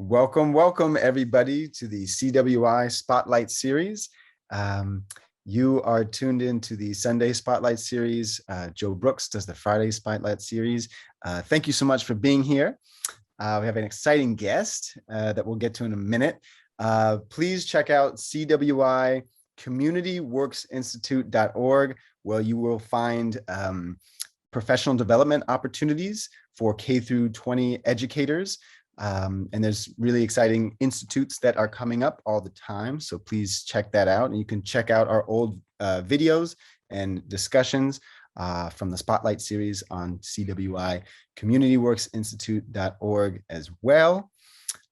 Welcome, welcome everybody to the CWI Spotlight series. You are tuned into the Sunday Spotlight series. Joe Brooks does the Friday Spotlight series. Thank you so much for being here. We have an exciting guest that we'll get to in a minute. Please check out CWICommunityworksinstitute.org, where you will find professional development opportunities for K through 20 educators. And there's really exciting institutes that are coming up all the time. So please check that out. And you can check out our old videos and discussions from the Spotlight series on CWICommunityworksinstitute.org as well.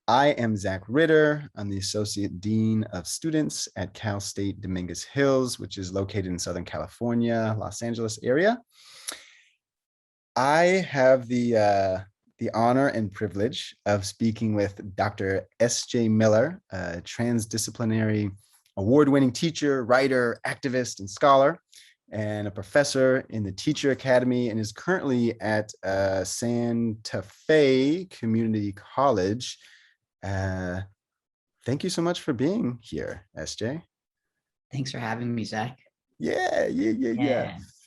I am Zack Ritter. I'm the Associate Dean of Students at Cal State Dominguez Hills, which is located in Southern California, Los Angeles area. I have the honor and privilege of speaking with Dr. S.J. Miller, a transdisciplinary award-winning teacher, writer, activist, and scholar, and a professor in the Teacher Academy, and is currently at Santa Fe Community College. Thank you so much for being here, S.J. Thanks for having me, Zach. Yeah.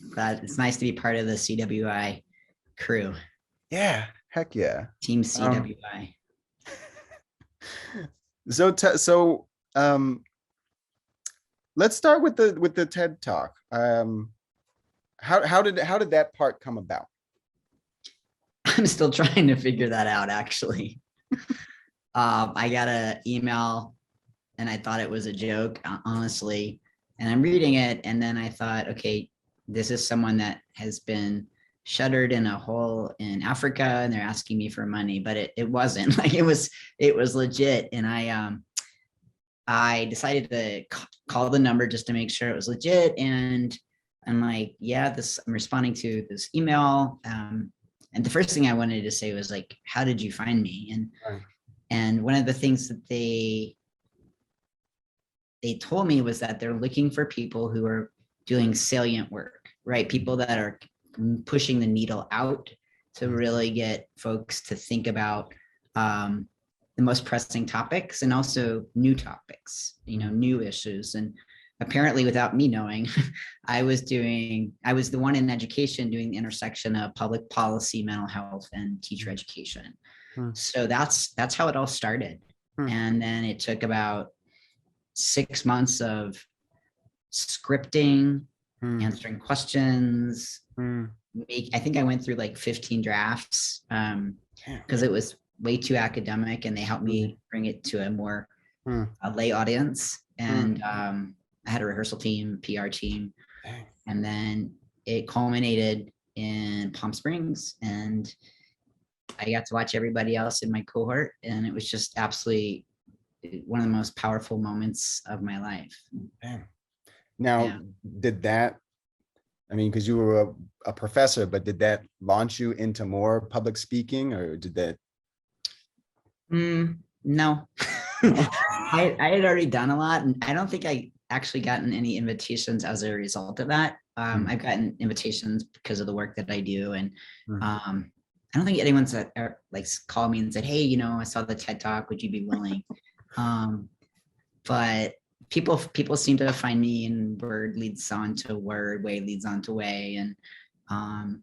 Glad it's nice to be part of the CWI crew. Yeah, heck yeah. Team CWI. So let's start with the TED Talk. How did that part come about? I'm still trying to figure that out, actually. I got an email and I thought it was a joke, honestly. And I'm reading it, and then I thought, okay, this is someone that has been shuttered in a hole in Africa, and they're asking me for money, but it wasn't. Like it was legit. And I decided to call the number just to make sure it was legit. And I'm like, yeah, I'm responding to this email. And the first thing I wanted to say was like, how did you find me? And one of the things that they told me was that they're looking for people who are doing salient work, right? People that are pushing the needle out to really get folks to think about the most pressing topics, and also new topics, new issues. And apparently, without me knowing, I was the one in education doing the intersection of public policy, mental health, and teacher education. So that's how it all started. And then it took about 6 months of scripting, answering questions. I think I went through like 15 drafts because it was way too academic, and they helped me bring it to a more lay audience. And I had a rehearsal team, PR team, and then it culminated in Palm Springs, and I got to watch everybody else in my cohort, and it was just absolutely one of the most powerful moments of my life. Now, did that, because you were a professor, but did that launch you into more public speaking, or did that? No. I had already done a lot, and I don't think I actually gotten any invitations as a result of that. I've gotten invitations because of the work that I do, and I don't think anyone's called me and said, hey, I saw the TED Talk, would you be willing? But people seem to find me, and word leads on to word, way leads on to way. And I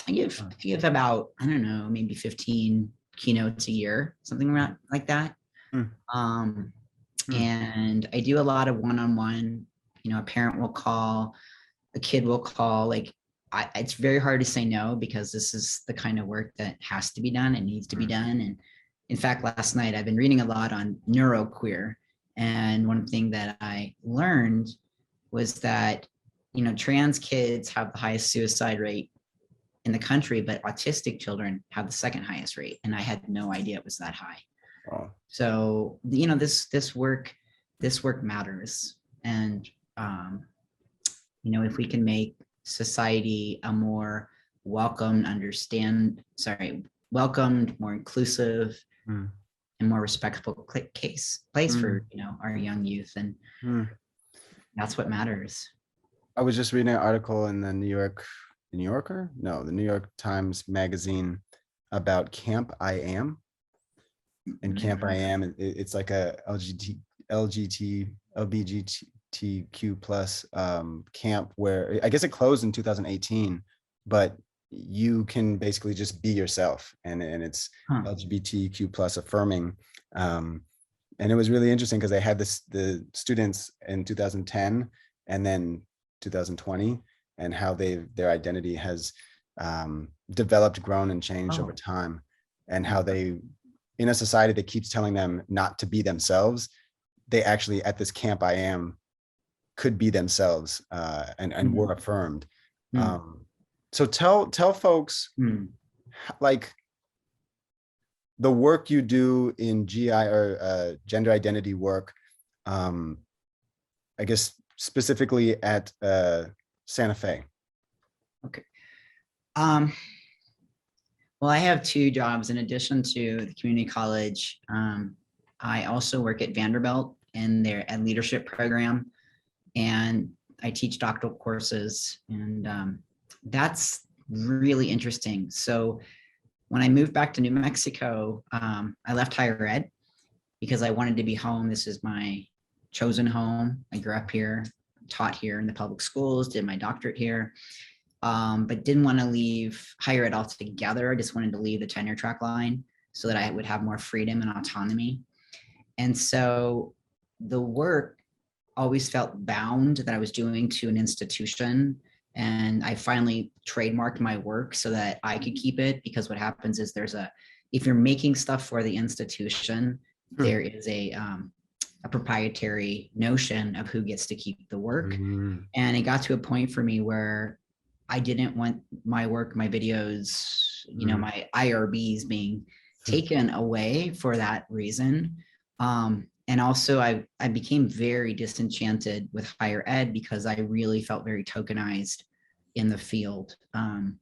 give about, I don't know, maybe 15 keynotes a year, something around like that. And I do a lot of one-on-one, a parent will call, a kid will call. It's very hard to say no, because this is the kind of work that has to be done and needs to be done. And in fact, last night I've been reading a lot on neuroqueer. And one thing that I learned was that, trans kids have the highest suicide rate in the country, but autistic children have the second highest rate. And I had no idea it was that high. Wow. So, this work matters. And, if we can make society a more welcomed, more inclusive, and more respectful place for our young youth, and that's what matters. I was just reading an article in the New York Times magazine about Camp I Am, and Camp I Am. It's like a LGBTQ plus camp where I guess it closed in 2018, but you can basically just be yourself, and it's LGBTQ plus affirming. And it was really interesting because they had the students in 2010 and then 2020, and how their identity has developed, grown, and changed over time, and how they, in a society that keeps telling them not to be themselves, they actually at this Camp I Am could be themselves, and were affirmed. So tell folks like the work you do in GI or gender identity work, I guess specifically at Santa Fe. Okay. Well, I have two jobs in addition to the community college. I also work at Vanderbilt in their Ed leadership program, and I teach doctoral courses, and that's really interesting. So when I moved back to New Mexico, I left higher ed because I wanted to be home. This is my chosen home. I grew up here, taught here in the public schools, did my doctorate here, but didn't want to leave higher ed altogether. I just wanted to leave the tenure track line so that I would have more freedom and autonomy. And so the work always felt bound that I was doing to an institution. And I finally trademarked my work so that I could keep it, because what happens is if you're making stuff for the institution, there is a proprietary notion of who gets to keep the work. And it got to a point for me where I didn't want my work, my videos, my IRBs being taken away for that reason. And also I became very disenchanted with higher ed because I really felt very tokenized in the field. I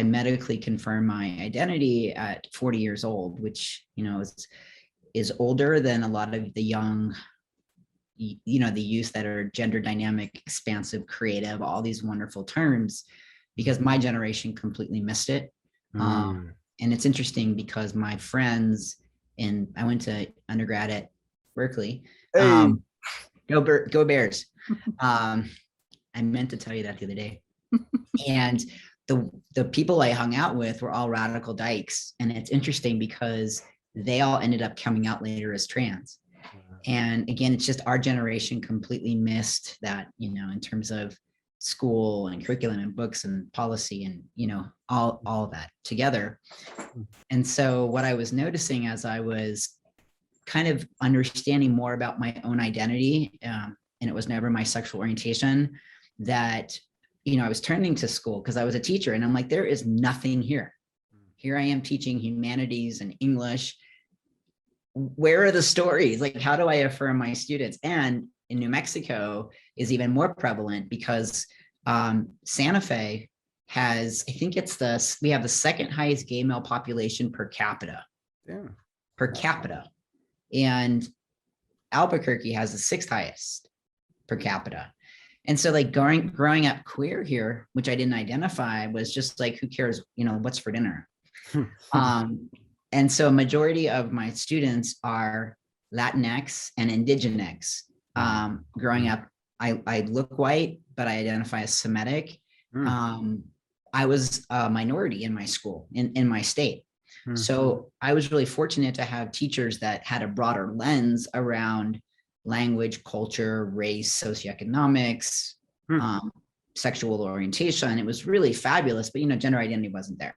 medically confirmed my identity at 40 years old, which, is older than a lot of the young, the youth that are gender dynamic, expansive, creative, all these wonderful terms, because my generation completely missed it. And it's interesting because my friends, and I went to undergrad at Berkeley. Hey. Go Bears. I meant to tell you that the other day. And the people I hung out with were all radical dykes. And it's interesting because they all ended up coming out later as trans. And again, it's just our generation completely missed that, in terms of school and curriculum and books and policy and, all of that together. And so what I was noticing as I was kind of understanding more about my own identity, and it was never my sexual orientation, that, I was turning to school because I was a teacher, and I'm like, there is nothing here. Here I am teaching humanities and English. Where are the stories? Like, how do I affirm my students? And in New Mexico is even more prevalent because Santa Fe has, I think we have the second highest gay male population per capita. Yeah. Per capita. And Albuquerque has the sixth highest per capita. And so like growing up queer here, which I didn't identify, was just like, who cares, what's for dinner? And so a majority of my students are Latinx and Indigenous. Growing up, I look white, but I identify as Semitic. I was a minority in my school, in my state. So I was really fortunate to have teachers that had a broader lens around language, culture, race, socioeconomics, sexual orientation. It was really fabulous, but gender identity wasn't there.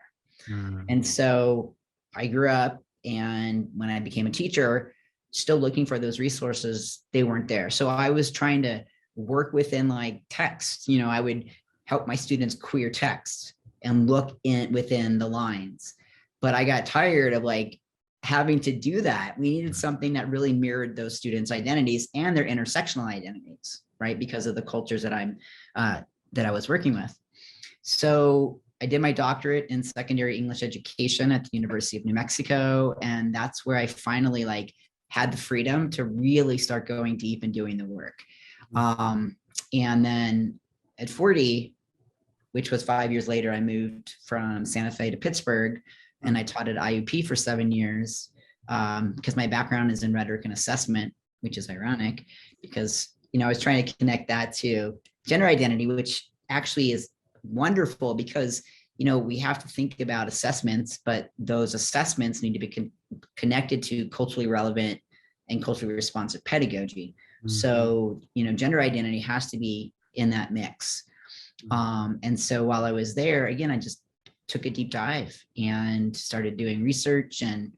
And so I grew up, and when I became a teacher, still looking for those resources, they weren't there. So I was trying to work within like text. I would help my students queer text and look within the lines. But I got tired of like having to do that. We needed something that really mirrored those students' identities and their intersectional identities, right? Because of the cultures that I was working with. So I did my doctorate in secondary English education at the University of New Mexico. And that's where I finally like had the freedom to really start going deep and doing the work. And then at 40, which was 5 years later, I moved from Santa Fe to Pittsburgh. and I taught at IUP for 7 years because my background is in rhetoric and assessment, which is ironic because, I was trying to connect that to gender identity, which actually is wonderful because, we have to think about assessments, but those assessments need to be connected to culturally relevant and culturally responsive pedagogy. Mhm. So, gender identity has to be in that mix. And so while I was there, again, I just took a deep dive and started doing research. And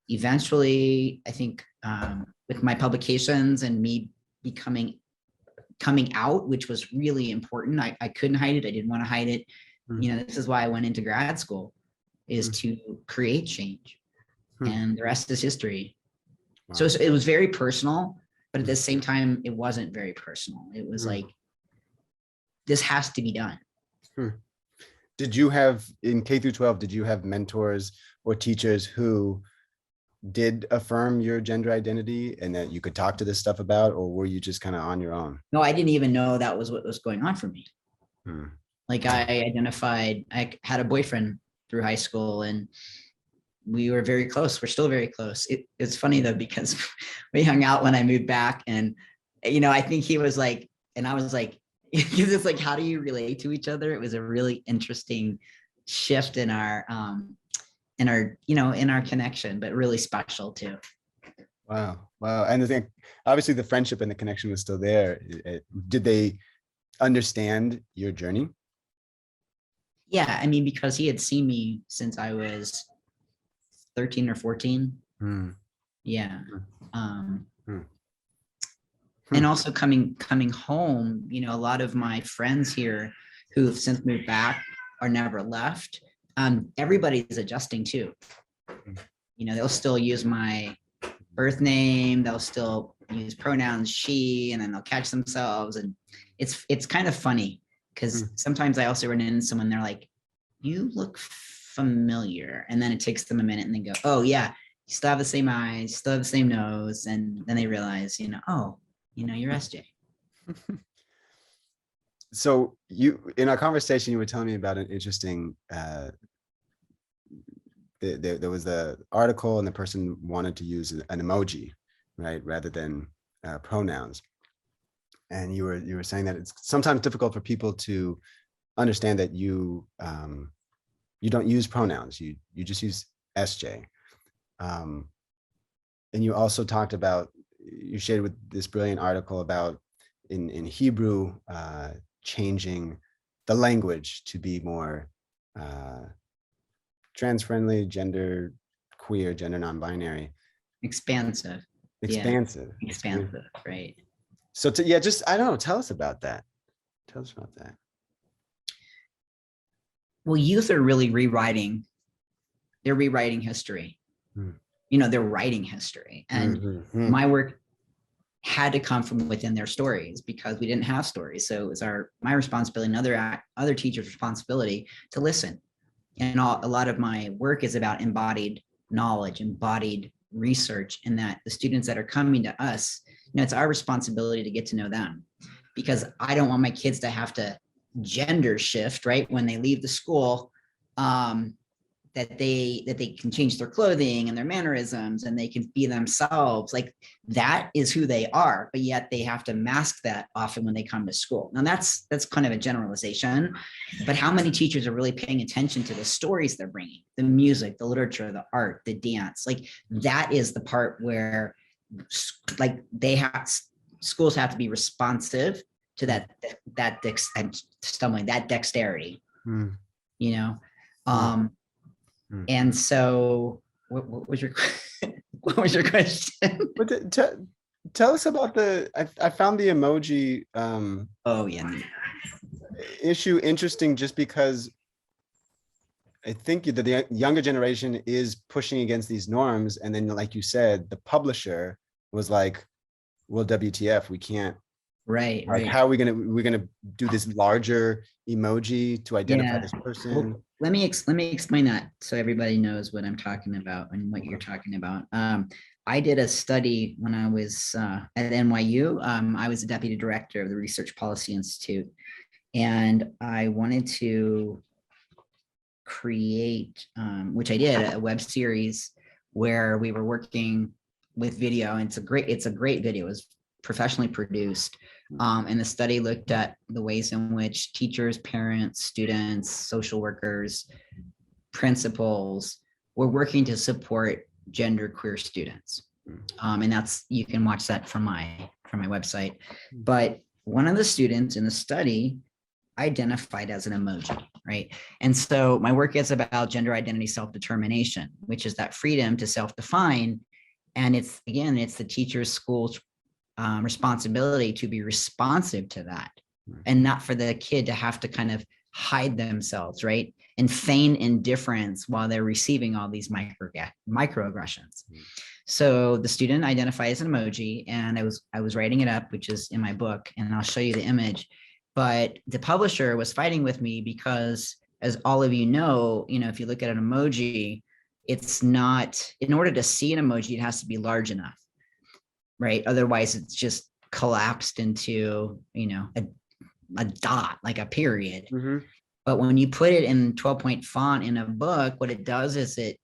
eventually, I think with my publications and me coming out, which was really important, I couldn't hide it. I didn't want to hide it. This is why I went into grad school, is to create change. And the rest is history. Wow. So it was very personal, but at the same time, it wasn't very personal. It was like, this has to be done. Did you have, in K through 12, did you have mentors or teachers who did affirm your gender identity and that you could talk to this stuff about, or were you just kind of on your own? No, I didn't even know that was what was going on for me. Hmm. Like I had a boyfriend through high school and we were very close. We're still very close. It's funny though, because we hung out when I moved back and, I think he was like, and I was like, because it's like, how do you relate to each other? It was a really interesting shift in our connection, but really special too. Wow. And the thing, obviously the friendship and the connection was still there. Did they understand your journey? Yeah. I mean, because he had seen me since I was 13 or 14. Yeah. And also coming home, a lot of my friends here who have since moved back or never left, everybody's adjusting too. They'll still use my birth name, they'll still use pronouns she, and then they'll catch themselves. And it's kind of funny because sometimes I also run into someone, they're like, you look familiar. And then it takes them a minute and they go, oh yeah, you still have the same eyes, you still have the same nose. And then they realize, oh, you're SJ. So in our conversation, you were telling me about an interesting, there was the article and the person wanted to use an emoji, right? Rather than pronouns. And you were saying that it's sometimes difficult for people to understand that you don't use pronouns, you just use SJ. And you also talked about, you shared with this brilliant article about in Hebrew, changing the language to be more trans-friendly, gender queer, gender non-binary. Expansive. Expansive. Yeah. Expansive, right. So I don't know, tell us about that. Tell us about that. Well, youth are really rewriting history. They're writing history. And my work had to come from within their stories because we didn't have stories. So it was my responsibility and other teachers' responsibility to listen. And a lot of my work is about embodied knowledge, embodied research, and that the students that are coming to us, it's our responsibility to get to know them, because I don't want my kids to have to gender shift, right? When they leave the school, that they can change their clothing and their mannerisms and they can be themselves. Like that is who they are, but yet they have to mask that often when they come to school. Now that's kind of a generalization, but how many teachers are really paying attention to the stories they're bringing, the music, the literature, the art, the dance? Like that is the part where like schools have to be responsive to that dexterity, and so what was your question? Tell us about I found the emoji issue interesting, just because I think that the younger generation is pushing against these norms, and then like you said, the publisher was like, well, WTF, we can't. Right. How are we're gonna do this larger emoji to identify this person? Well, let me explain that so everybody knows what I'm talking about and what you're talking about. I did a study when I was at NYU. I was a deputy director of the Research Policy Institute, and I wanted to create, which I did, a web series where we were working with video, and it's a great video. It was professionally produced. And the study looked at the ways in which teachers, parents, students, social workers, principals were working to support genderqueer students. And that's, you can watch that from my website. But one of the students in the study identified as an emoji, right? And so my work is about gender identity self-determination, which is that freedom to self-define. And it's the teacher's, school's responsibility to be responsive to that, and not for the kid to have to kind of hide themselves, right? And feign indifference while they're receiving all these microaggressions. So the student identified as an emoji, and I was writing it up, which is in my book, and I'll show you the image. But the publisher was fighting with me because, as all of you know, if you look at an emoji, it's not, in order to see an emoji, it has to be large enough, right? Otherwise, it's just collapsed into, a dot, like a period. But when you put it in 12-point font in a book, what it does is it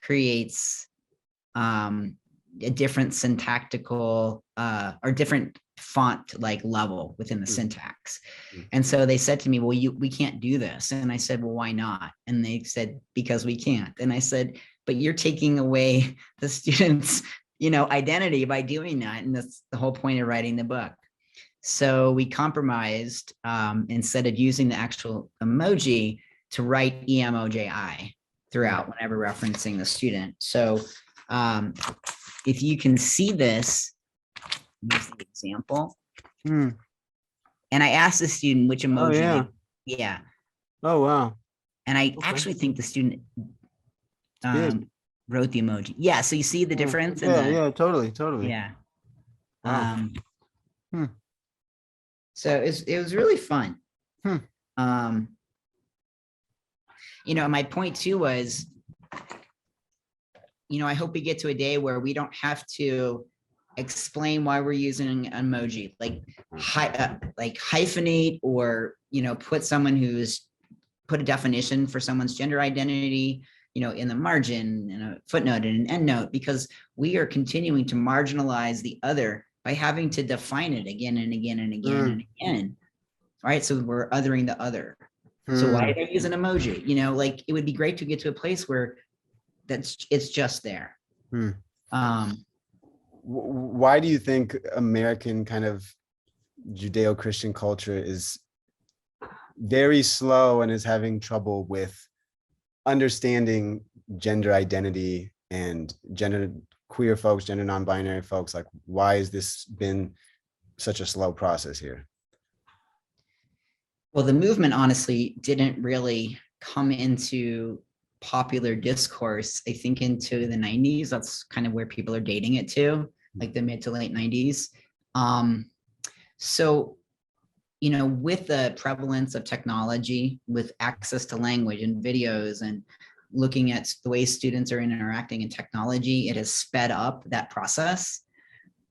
creates a different syntactical or different font like level within the syntax. And so they said to me, well, we can't do this. And I said, well, why not? And they said, because we can't. And I said, but you're taking away the students' identity by doing that. And that's the whole point of writing the book. So we compromised, instead of using the actual emoji, to write emoji throughout whenever referencing the student. So if you can see this, here's the example. And I asked the student which emoji. Yeah. Oh, wow. And I actually think the student wrote the emoji. Yeah. So you see the difference? Yeah, totally. Yeah. Wow. So it was really fun. My point too was, I hope we get to a day where we don't have to explain why we're using an emoji, like hyphenate or, put a definition for someone's gender identity, in the margin, in a footnote and an endnote, because we are continuing to marginalize the other by having to define it again and again and again and again. All right. So we're othering the other. So why did I use an emoji? It would be great to get to a place where it's just there. Why do you think American kind of Judeo-Christian culture is very slow and is having trouble with understanding gender identity and gender queer folks, gender non-binary folks? Like, why has this been such a slow process here? Well, the movement honestly didn't really come into popular discourse, I think, into the 90s. That's kind of where people are dating it to, like the mid to late 90s. So, with the prevalence of technology, with access to language and videos and looking at the way students are interacting in technology, it has sped up that process.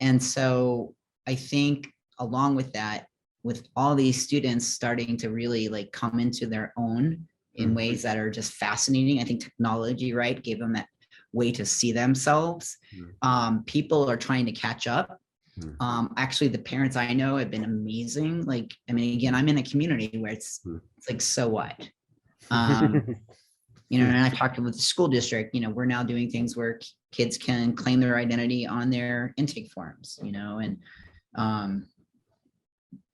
And so I think along with that, with all these students starting to really come into their own in ways that are just fascinating, I think technology, right, gave them that way to see themselves. People are trying to catch up. Actually, the parents I know have been amazing. Again, I'm in a community where it's like, so what? And I talked with the school district, we're now doing things where kids can claim their identity on their intake forms, and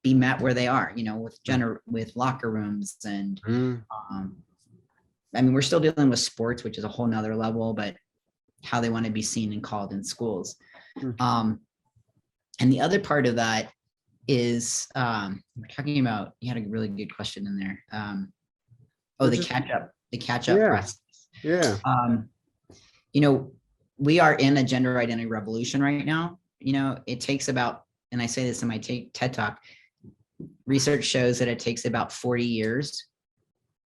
be met where they are, with locker rooms. And we're still dealing with sports, which is a whole nother level, but how they want to be seen and called in schools. And the other part of that is, we're talking about, you had a really good question in there. The catch up process. Yeah. We are in a gender identity revolution right now. It takes about, and I say this in my TED Talk, research shows that it takes about 40 years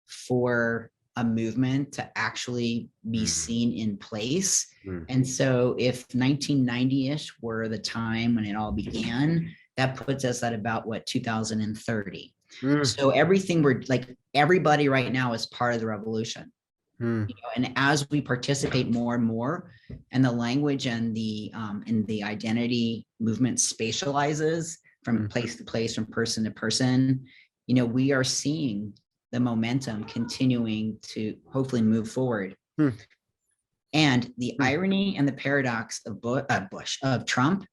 for a movement to actually be seen in place. And so if 1990-ish were the time when it all began, that puts us at about 2030. So everything we're like, everybody right now is part of the revolution. Mm. You know, and as we participate more and more, and the language and the identity movement spatializes from place to place, from person to person, you know, we are seeing the momentum continuing to hopefully move forward. And the irony and the paradox of Trump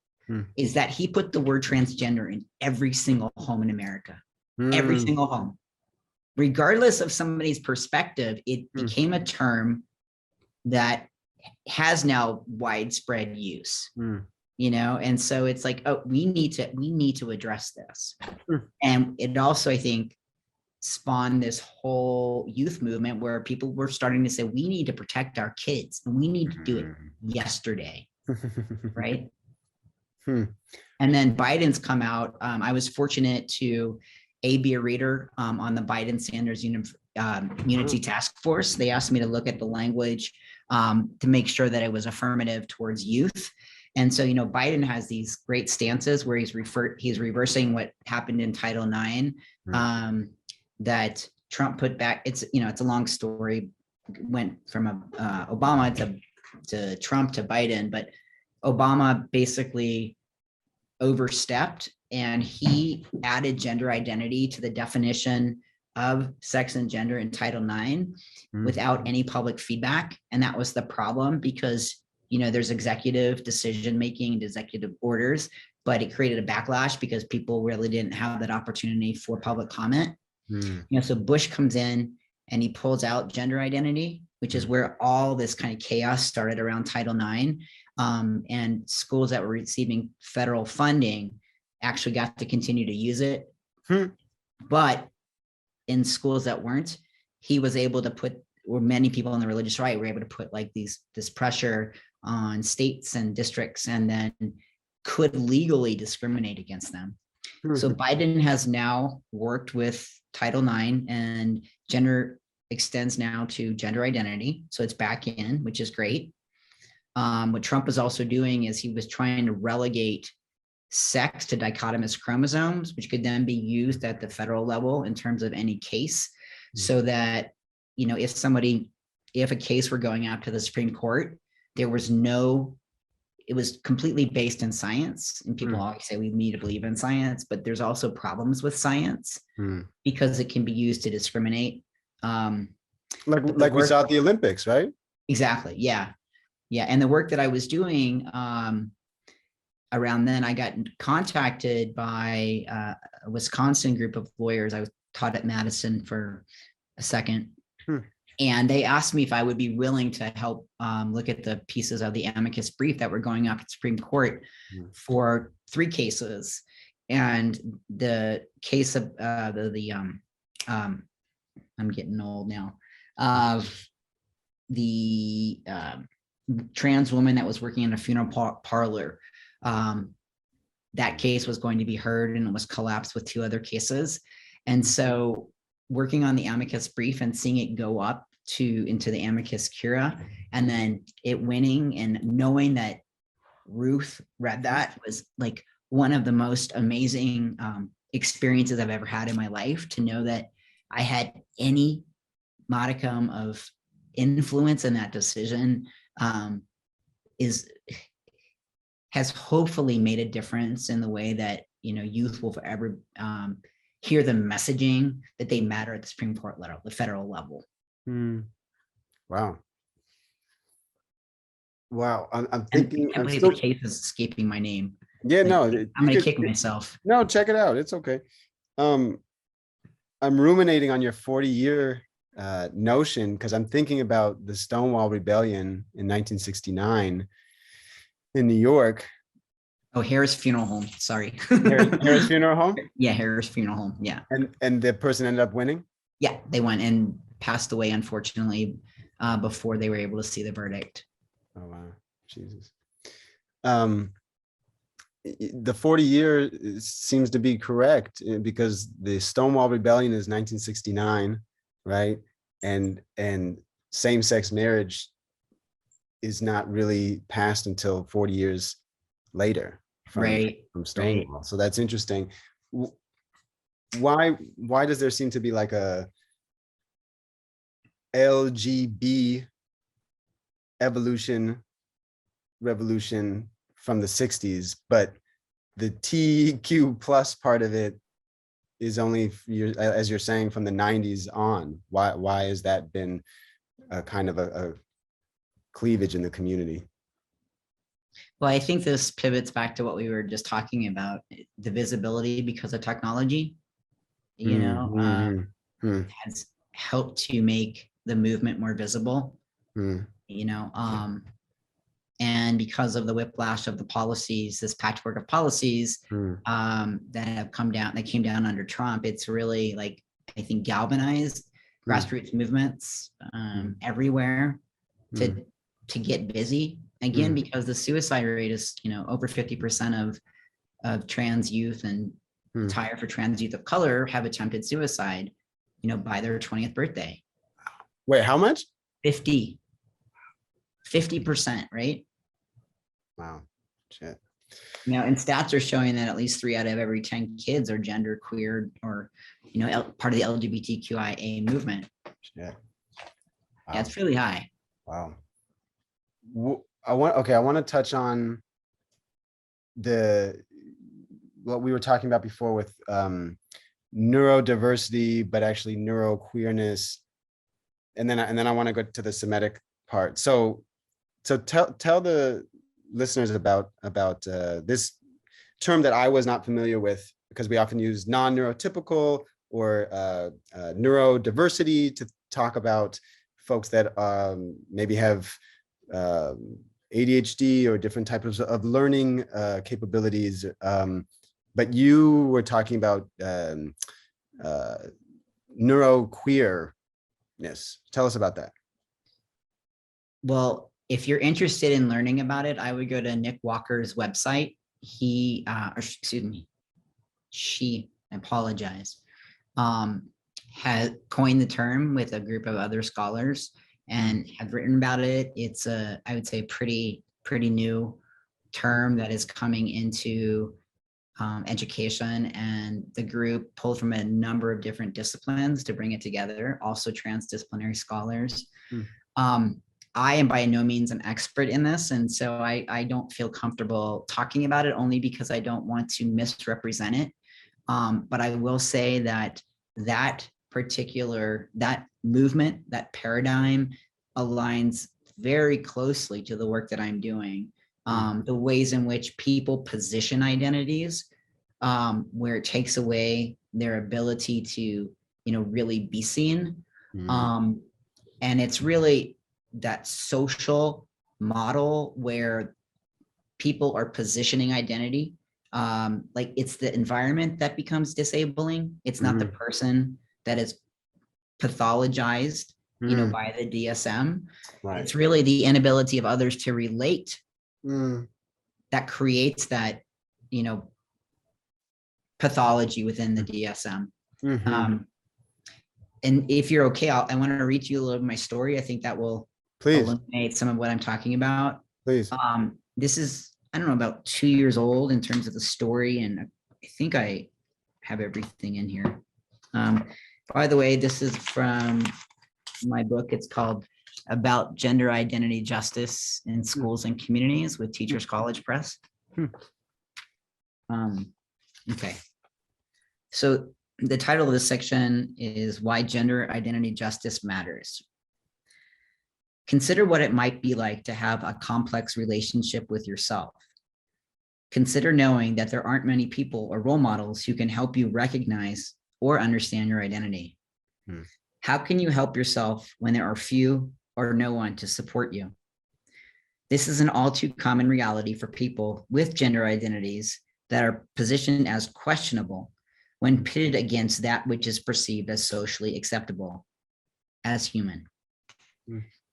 is that he put the word transgender in every single home in America, every single home. Regardless of somebody's perspective, it became a term that has now widespread use, you know? And so it's like, oh, we need to address this. And it also, I think, spawned this whole youth movement where people were starting to say, we need to protect our kids and we need to do it yesterday, right? And then Biden's come out. I was fortunate to be a reader on the Biden-Sanders Unity Task Force. They asked me to look at the language to make sure that it was affirmative towards youth. And so, you know, Biden has these great stances where he's reversing what happened in Title IX that Trump put back. It's, you know, it's a long story. Went from Obama to Trump to Biden, but Obama basically overstepped and he added gender identity to the definition of sex and gender in Title IX without any public feedback. And that was the problem because, you know, there's executive decision making and executive orders, but it created a backlash because people really didn't have that opportunity for public comment. You know, so Bush comes in and he pulls out gender identity, which is where all this kind of chaos started around Title IX. And schools that were receiving federal funding actually got to continue to use it. But in schools that weren't, he was able to put, or many people in the religious right were able to put like this pressure on states and districts and then could legally discriminate against them. So Biden has now worked with Title IX and gender extends now to gender identity. So it's back in, which is great. What Trump was also doing is he was trying to relegate sex to dichotomous chromosomes, which could then be used at the federal level in terms of any case. So that, you know, if a case were going out to the Supreme Court, there was it was completely based in science. And people always say we need to believe in science, but there's also problems with science because it can be used to discriminate. Like we saw at the Olympics, right? Exactly. Yeah. Yeah. And the work that I was doing around then, I got contacted by a Wisconsin group of lawyers. I was taught at Madison for a second. And they asked me if I would be willing to help look at the pieces of the amicus brief that were going up at Supreme Court for 3 cases. And the case of I'm getting old now, of the trans woman that was working in a funeral parlor. That case was going to be heard and it was collapsed with 2 other cases. And so working on the amicus brief and seeing it go up into the amicus curiae and then it winning and knowing that Ruth read that was like one of the most amazing experiences I've ever had in my life, to know that I had any modicum of influence in that decision has hopefully made a difference in the way that, you know, youth will forever hear the messaging that they matter at the Supreme Court level, the federal level. Wow. I'm I thinking. can't believe the case is escaping my name. Yeah, no. I'm gonna kick myself. No, check it out. It's okay. I'm ruminating on your 40-year notion because I'm thinking about the Stonewall Rebellion in 1969 in New York. Oh, Harris Funeral Home. Sorry. Harris Funeral Home? Yeah, Harris Funeral Home. Yeah. And the person ended up winning? Yeah, they went and passed away, unfortunately, before they were able to see the verdict. Oh, wow. Jesus. The 40-year seems to be correct because the Stonewall Rebellion is 1969, right? And same-sex marriage is not really passed until 40 years later from Stonewall. Right. So that's interesting. why does there seem to be like a LGB revolution from the 60s, but the TQ plus part of it is only, as you're saying, from the 90s on? Why has that been a kind of a cleavage in the community? Well, I think this pivots back to what we were just talking about, the visibility because of technology, has helped to make the movement more visible, and because of the whiplash of the policies, this patchwork of policies that have come down, that came down under Trump, it's really like, I think, galvanized grassroots movements everywhere to get busy again, because the suicide rate is, over 50% of trans youth and higher for trans youth of color have attempted suicide, by their 20th birthday. Wait, how much? 50%, right? Wow, shit. And stats are showing that at least 3 out of every 10 kids are gender queer or, part of the LGBTQIA movement. Shit. Wow. Yeah, it's really high. Wow. I want to touch on what we were talking about before with neurodiversity, but actually neuroqueerness, and then I want to go to the Semitic part. So tell the listeners about this term that I was not familiar with, because we often use non-neurotypical or neurodiversity to talk about folks that maybe have ADHD or different types of learning capabilities. But you were talking about neuroqueerness. Tell us about that. Well, if you're interested in learning about it, I would go to Nick Walker's website. She, I apologize, has coined the term with a group of other scholars and have written about it. It's I would say, pretty new term that is coming into education, and the group pulled from a number of different disciplines to bring it together, also transdisciplinary scholars. I am by no means an expert in this, and so I don't feel comfortable talking about it, only because I don't want to misrepresent it. But I will say that that movement, that paradigm aligns very closely to the work that I'm doing. The ways in which people position identities, where it takes away their ability to, really be seen. And it's really that social model where people are positioning identity. Like, it's the environment that becomes disabling. It's not the person that is pathologized, by the DSM. Right. It's really the inability of others to relate that creates that, pathology within the DSM. And if you're okay, I want to read you a little of my story. I think that will illuminate some of what I'm talking about. Please. This is, I don't know, about 2 years old in terms of the story, and I think I have everything in here. By the way, this is from my book. It's called About Gender Identity Justice in Schools and Communities with Teachers College Press. Okay. So the title of this section is Why Gender Identity Justice Matters. Consider what it might be like to have a complex relationship with yourself. Consider knowing that there aren't many people or role models who can help you recognize or understand your identity. How can you help yourself when there are few or no one to support you? This is an all too common reality for people with gender identities that are positioned as questionable when pitted against that which is perceived as socially acceptable, as human.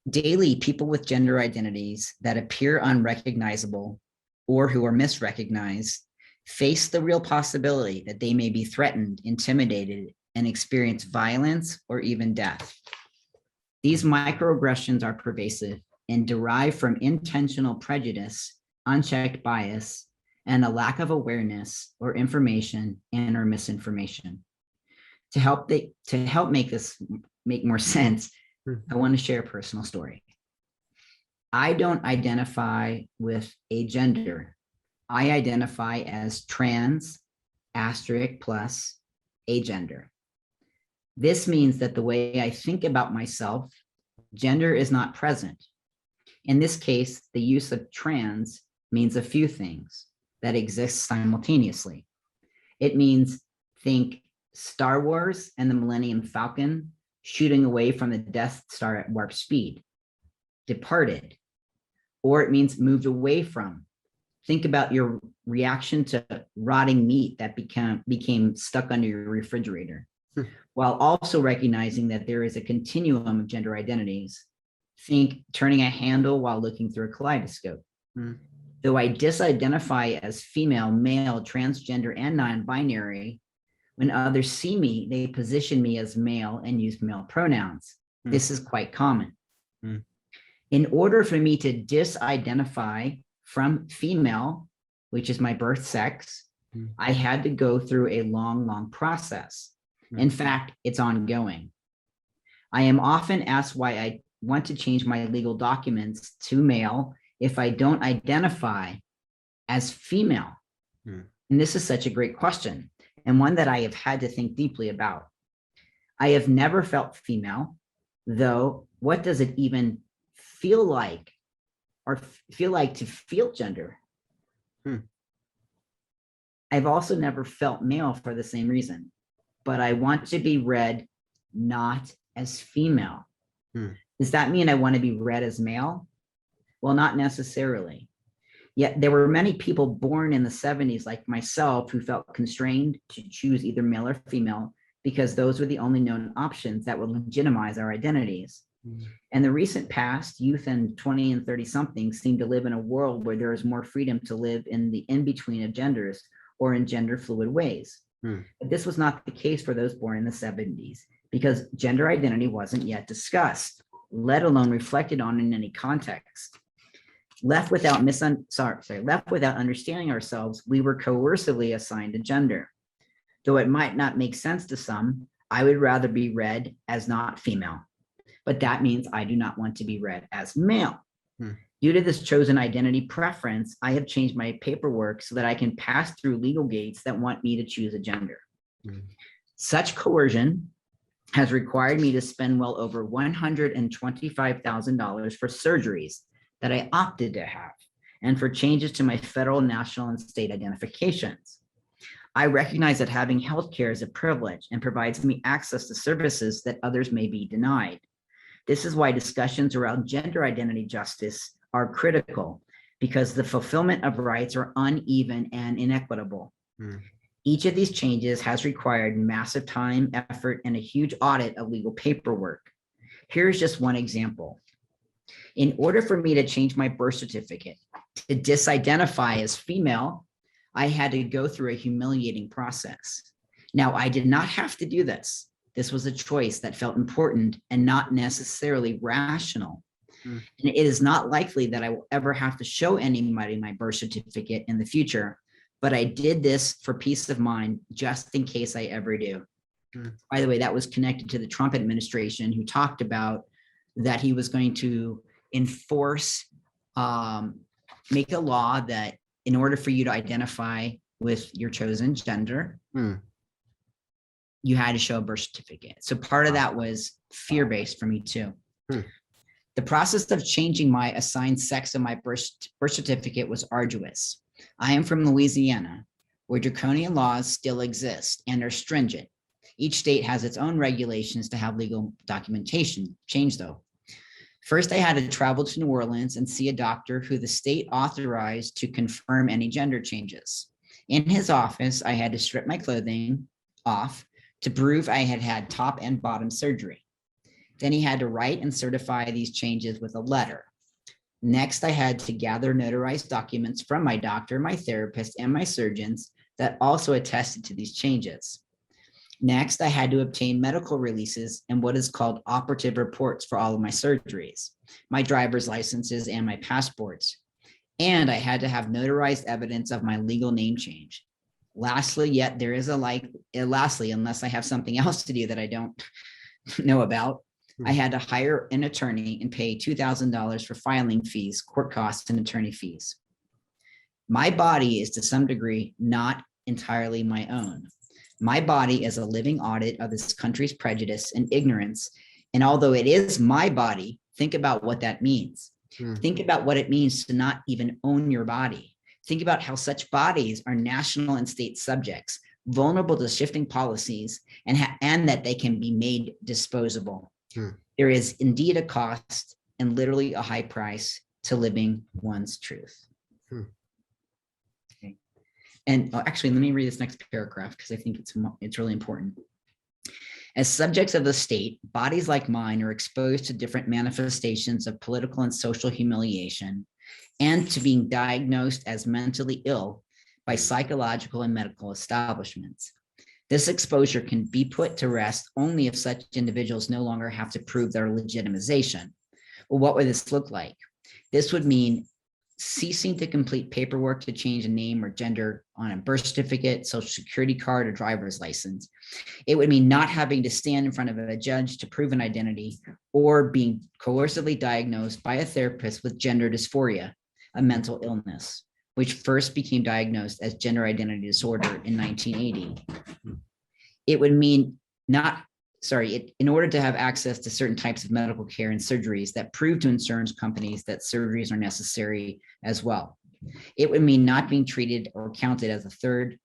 Daily, people with gender identities that appear unrecognizable or who are misrecognized face the real possibility that they may be threatened, intimidated, and experience violence or even death. These microaggressions are pervasive and derive from intentional prejudice, unchecked bias, and a lack of awareness or information and or misinformation. To help make this make more sense, Hmm. I want to share a personal story. I don't identify with a gender. I identify as trans asterisk plus agender. This means that the way I think about myself, gender is not present. In this case, the use of trans means a few things that exist simultaneously. It means think Star Wars and the Millennium Falcon shooting away from the Death Star at warp speed, departed, or it means moved away from. Think about your reaction to rotting meat that became stuck under your refrigerator, while also recognizing that there is a continuum of gender identities. Think turning a handle while looking through a kaleidoscope. Though I disidentify as female, male, transgender, and non-binary, when others see me, they position me as male and use male pronouns. This is quite common. In order for me to disidentify from female, which is my birth sex, I had to go through a long, long process. In fact, it's ongoing. I am often asked why I want to change my legal documents to male if I don't identify as female. And this is such a great question, and one that I have had to think deeply about. I have never felt female, though. What does it even feel like, or feel like to feel gender? I've also never felt male for the same reason, but I want to be read not as female. Does that mean I want to be read as male? Well, not necessarily. Yet there were many people born in the 70s like myself who felt constrained to choose either male or female because those were the only known options that would legitimize our identities. In the recent past, youth and 20 and 30 somethings seem to live in a world where there is more freedom to live in the in-between of genders or in gender fluid ways. But this was not the case for those born in the 70s because gender identity wasn't yet discussed, let alone reflected on in any context. Left without understanding ourselves, we were coercively assigned a gender. Though it might not make sense to some, I would rather be read as not female. But that means I do not want to be read as male. Due to this chosen identity preference, I have changed my paperwork so that I can pass through legal gates that want me to choose a gender. Such coercion has required me to spend well over $125,000 for surgeries that I opted to have, and for changes to my federal, national, and state identifications. I recognize that having healthcare is a privilege and provides me access to services that others may be denied. This is why discussions around gender identity justice are critical, because the fulfillment of rights are uneven and inequitable. Each of these changes has required massive time, effort, and a huge audit of legal paperwork. Here's just one example. In order for me to change my birth certificate to disidentify as female, I had to go through a humiliating process. Now, I did not have to do this. This was a choice that felt important and not necessarily rational. And it is not likely that I will ever have to show anybody my birth certificate in the future, but I did this for peace of mind, just in case I ever do. By the way, that was connected to the Trump administration, who talked about that he was going to enforce, make a law that in order for you to identify with your chosen gender, you had to show a birth certificate. So part of that was fear-based for me too. The process of changing my assigned sex on my birth certificate was arduous. I am from Louisiana, where draconian laws still exist and are stringent. Each state has its own regulations to have legal documentation change though. First, I had to travel to New Orleans and see a doctor who the state authorized to confirm any gender changes. In his office, I had to strip my clothing off to prove I had had top and bottom surgery. Then he had to write and certify these changes with a letter. Next, I had to gather notarized documents from my doctor, my therapist, and my surgeons that also attested to these changes. Next, I had to obtain medical releases and what is called operative reports for all of my surgeries, my driver's licenses, and my passports. And I had to have notarized evidence of my legal name change. Lastly, yet there is lastly, unless I have something else to do that I don't know about, I had to hire an attorney and pay $2,000 for filing fees, court costs, and attorney fees. My body is to some degree not entirely my own. My body is a living audit of this country's prejudice and ignorance. And although it is my body, think about what that means. Think about what it means to not even own your body. Think about how such bodies are national and state subjects, vulnerable to shifting policies, and that they can be made disposable. There is indeed a cost and literally a high price to living one's truth. Okay. And actually, let me read this next paragraph because I think it's really important. As subjects of the state, bodies like mine are exposed to different manifestations of political and social humiliation and to being diagnosed as mentally ill by psychological and medical establishments. This exposure can be put to rest only if such individuals no longer have to prove their legitimization. Well, what would this look like? This would mean ceasing to complete paperwork to change a name or gender on a birth certificate, social security card, or driver's license. It would mean not having to stand in front of a judge to prove an identity or being coercively diagnosed by a therapist with gender dysphoria, a mental illness, which first became diagnosed as gender identity disorder in 1980. It would mean in order to have access to certain types of medical care and surgeries that prove to insurance companies that surgeries are necessary as well. It would mean not being treated or counted as a third,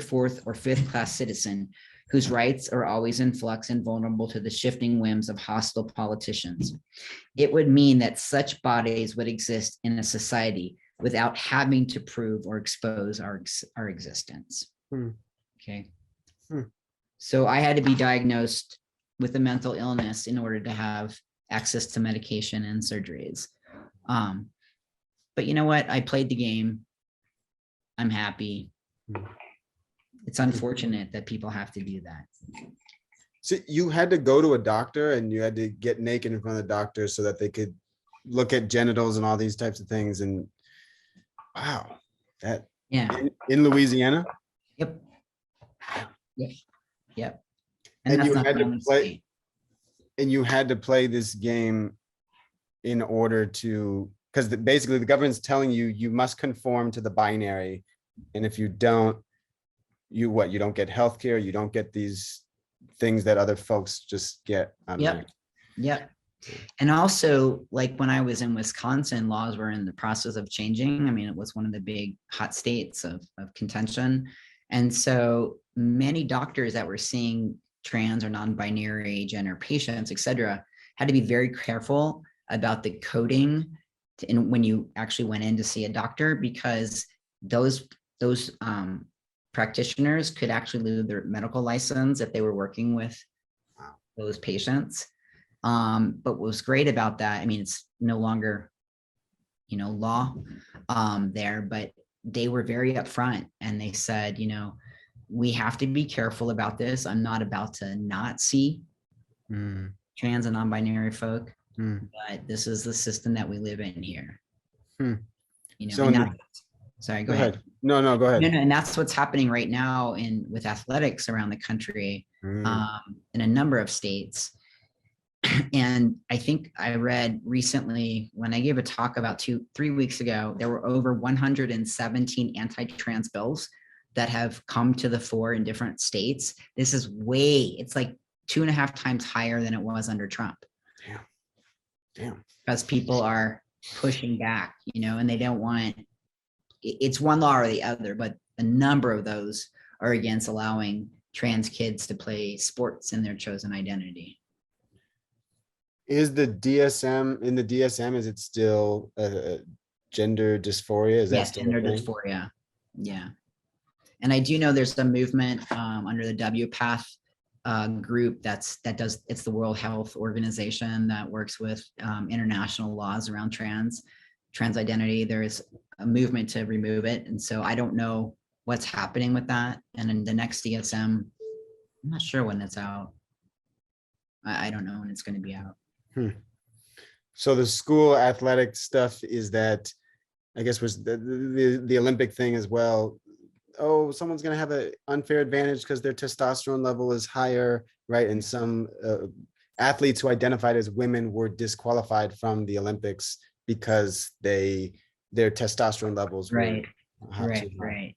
fourth, or fifth class citizen whose rights are always in flux and vulnerable to the shifting whims of hostile politicians. It would mean that such bodies would exist in a society without having to prove or expose our existence. Okay. So I had to be diagnosed with a mental illness in order to have access to medication and surgeries. But you know what? I played the game. I'm happy. It's unfortunate that people have to do that. So you had to go to a doctor and you had to get naked in front of the doctor so that they could look at genitals and all these types of things. And wow, that in Louisiana? Yep. And that's you not had the to only play, state. and you had to play this game in order to, because basically the government's telling you, you must conform to the binary. And if you don't, you don't get healthcare, you don't get these things that other folks just get. Yep. And also, like when I was in Wisconsin, laws were in the process of changing. I mean, it was one of the big hot states of contention. And so many doctors that were seeing trans or non-binary gender patients, et cetera, had to be very careful about the coding when you actually went in to see a doctor, because those practitioners could actually lose their medical license if they were working with those patients. But what was great about that, I mean, it's no longer, law there, but they were very upfront and they said, we have to be careful about this. I'm not about to not see trans and non-binary folk, but this is the system that we live in here. So sorry, go ahead. No, go ahead. No, and that's what's happening right now with athletics around the country, in a number of states. And I think I read recently when I gave a talk about 2-3 weeks ago, there were over 117 anti-trans bills that have come to the fore in different states. This is it's like 2.5 times higher than it was under Trump. Damn. Because people are pushing back, and they don't want, it's one law or the other, but a number of those are against allowing trans kids to play sports in their chosen identity. Is the DSM, is it still gender dysphoria? Is that still gender dysphoria? Yeah. And I do know there's a movement under the WPATH group it's the World Health Organization that works with international laws around trans identity. There is a movement to remove it. And so I don't know what's happening with that. And in the next DSM, I'm not sure when it's out. I don't know when it's going to be out. So the school athletic stuff is that, I guess, was the Olympic thing as well. oh, someone's going to have an unfair advantage because their testosterone level is higher, right? And some athletes who identified as women were disqualified from the Olympics because their testosterone levels were Right, too right, high. right,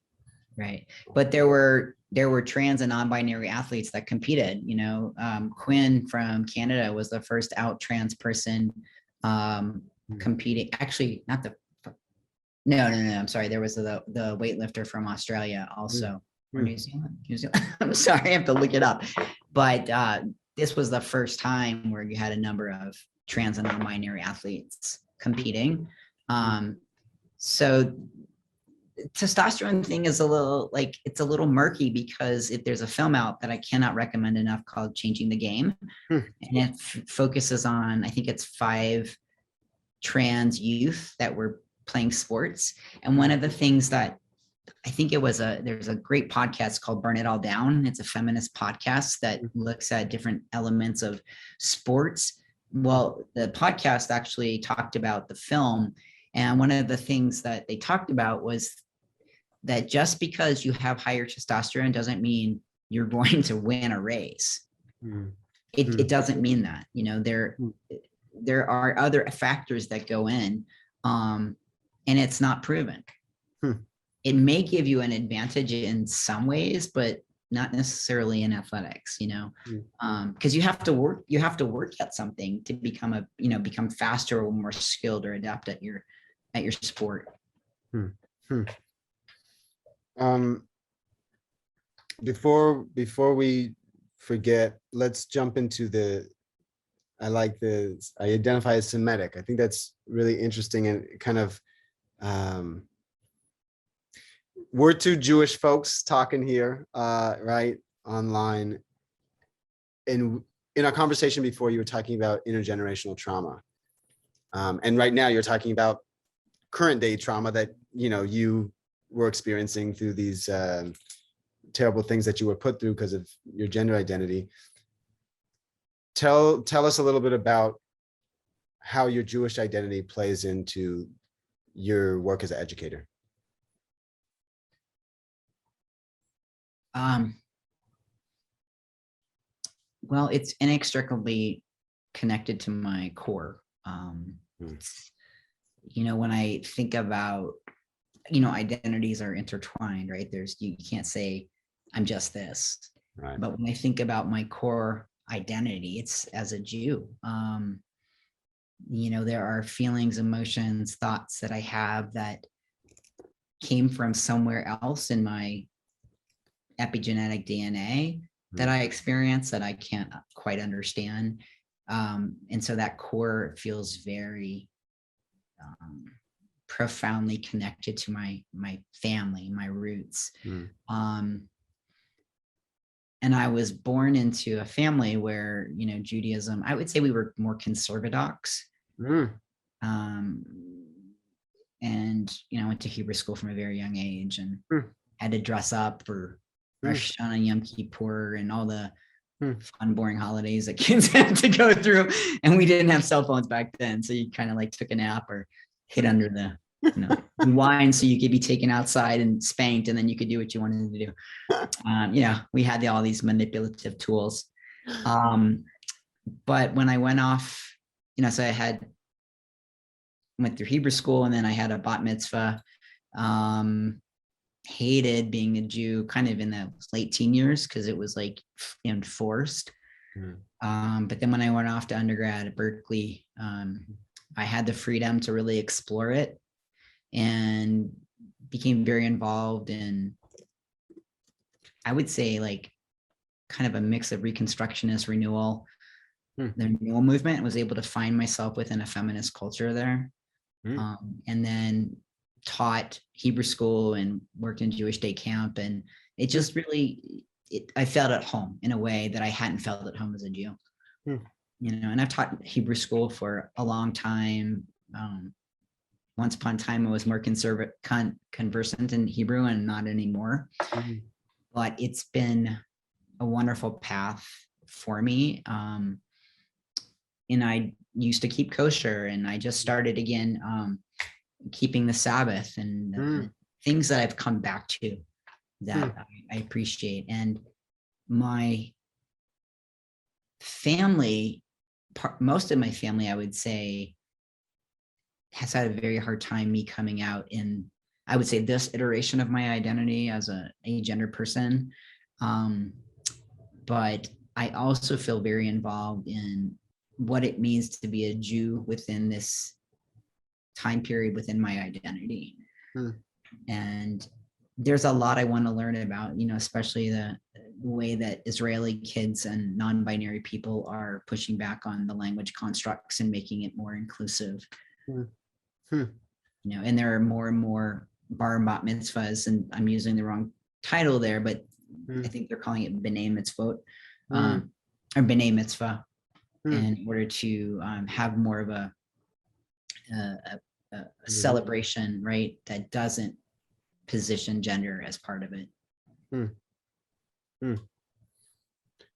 right. But there were trans and non-binary athletes that competed. You know, Quinn from Canada was the first out trans person competing. Actually, not the. No. I'm sorry. There was the weightlifter from Australia also, or New Zealand. New Zealand. I'm sorry, I have to look it up. But this was the first time where you had a number of trans and non-binary athletes competing. So testosterone thing is a little it's a little murky because there's a film out that I cannot recommend enough called Changing the Game. And it focuses on, I think it's 5 trans youth that were playing sports. And one of the things that I think there's a great podcast called Burn It All Down. It's a feminist podcast that looks at different elements of sports. Well, the podcast actually talked about the film. And one of the things that they talked about was that just because you have higher testosterone doesn't mean you're going to win a race. It doesn't mean that, you know, there are other factors that go in, and it's not proven. It may give you an advantage in some ways, but not necessarily in athletics, you know, because you have to work at something to become faster or more skilled or adept at your sport. Before we forget, let's jump into I identify as Semitic. I think that's really interesting and kind of, we're 2 Jewish folks talking here, right, online. And in our conversation before, you were talking about intergenerational trauma. And right now you're talking about current day trauma that, you know, you were experiencing through these terrible things that you were put through because of your gender identity. Tell us a little bit about how your Jewish identity plays into your work as an educator. Well, it's inextricably connected to my core. You know, when I think about, you know, identities are intertwined, right? You can't say I'm just this. Right. But when I think about my core identity, it's as a Jew. You know, there are feelings, emotions, thoughts that I have that came from somewhere else in my epigenetic DNA that I experience that I can't quite understand. And so that core feels very profoundly connected to my family, my roots. And I was born into a family where, you know, Judaism, I would say we were more conservadox. And, you know, I went to Hebrew school from a very young age and had to dress up for Rosh Hashanah, Yom Kippur, and all the fun, boring holidays that kids have to go through. And we didn't have cell phones back then. So you kind of like took a nap or hid under the, you know, wine so you could be taken outside and spanked, and then you could do what you wanted to do. You know, we had all these manipulative tools. But when I went off, you know, so I went through Hebrew school, and then I had a bat mitzvah. Hated being a Jew kind of in the late teen years because it was like enforced. But then when I went off to undergrad at Berkeley, I had the freedom to really explore it and became very involved in, I would say, like kind of a mix of Reconstructionist renewal, the renewal movement, and was able to find myself within a feminist culture there. And then taught Hebrew school and worked in Jewish day camp. And it just really, I felt at home in a way that I hadn't felt at home as a Jew. You know, and I've taught Hebrew school for a long time. Once upon a time, I was more conversant in Hebrew and not anymore. But it's been a wonderful path for me. And I used to keep kosher, and I just started again keeping the Sabbath, and the things that I've come back to that I appreciate. And my family, most of my family, I would say, has had a very hard time me coming out in, I would say, this iteration of my identity as a agender person. But I also feel very involved in what it means to be a Jew within this time period within my identity. And there's a lot I want to learn about, you know, especially the way that Israeli kids and non-binary people are pushing back on the language constructs and making it more inclusive. You know, and there are more and more bar bat mitzvahs, and I'm using the wrong title there, but I think they're calling it b'nai mitzvot, or b'nai mitzvah, in order to have more of a celebration, right, that doesn't position gender as part of it.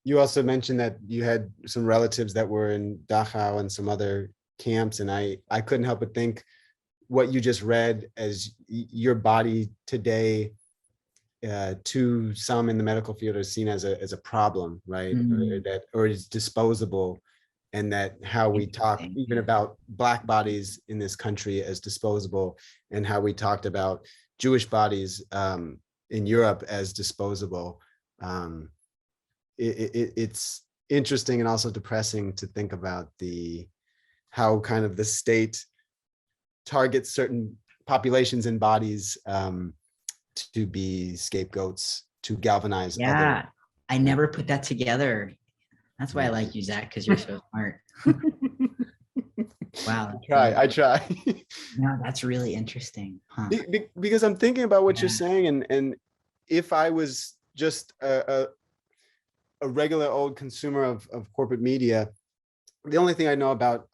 You also mentioned that you had some relatives that were in Dachau and some other camps, and I couldn't help but think what you just read as your body today, to some in the medical field, is seen as a problem, right? Or is disposable, and that how we talk even about Black bodies in this country as disposable, and how we talked about Jewish bodies in Europe as disposable. It's interesting and also depressing to think about how kind of the state targets certain populations and bodies to be scapegoats, to galvanize others. I never put that together. That's why I like you, Zach, because you're so smart. Wow. I try. No, that's really interesting. Because I'm thinking about what you're saying, and if I was just a regular old consumer of corporate media, the only thing I know about